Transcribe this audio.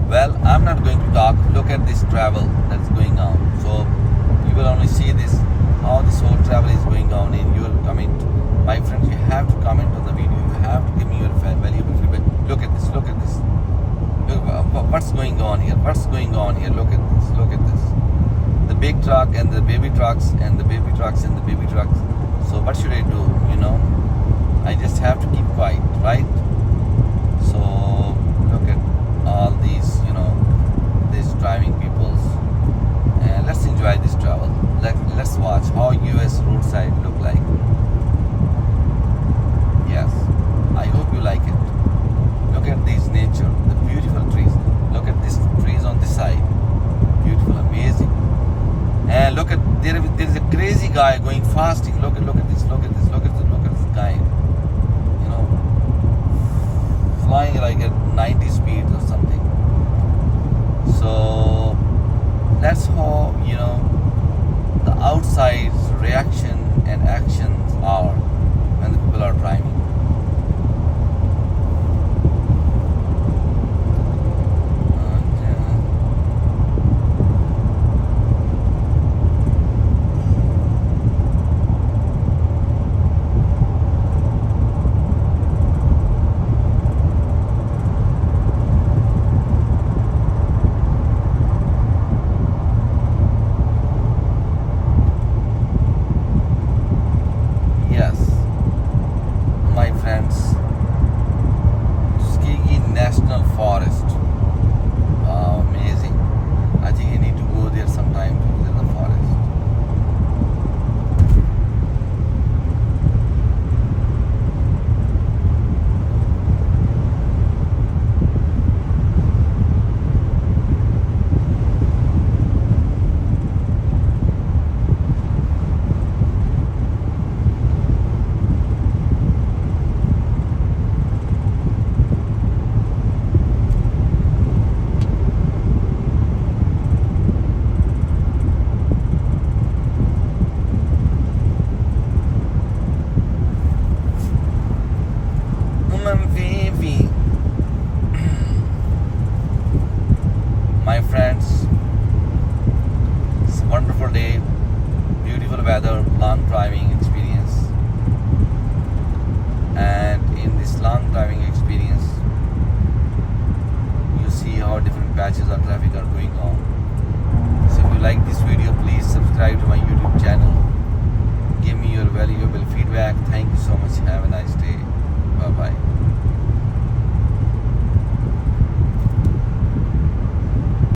Well, I'm not going to talk. Look at this travel that's going on. So you will only see this, how this whole travel is going on in your comment. My friends, you have to comment on the video. You have to give me your valuable feedback. Look at this. Look at this. Look, what's going on here? What's going on here? Look at this. Look at this. The big truck and the baby trucks and the baby trucks and the baby trucks. So what should I do? I just have to keep quiet, right? So look at all these, these driving peoples. And let's enjoy this travel. Let's watch how US roadside look like. Yes, I hope you like it. Look at this nature, the beautiful trees. Look at these trees on this side. Beautiful, amazing. And look at there is a crazy guy going fasting. Look at this. Look at this. Look at this guy. Flying like at 90 speeds or something. So that's how the outside reaction and actions are when the people are driving. Yes, my friends, Tuskegee National Forest. Wow, amazing. I think you need to go there sometime to visit the forest. Vivi. My friends, it's a wonderful day, beautiful weather, long driving experience. And in this long driving experience, you see how different patches of traffic are going on. So if you like this video, please subscribe to my YouTube channel. Give me your valuable feedback. Thank you so much. Have a nice day.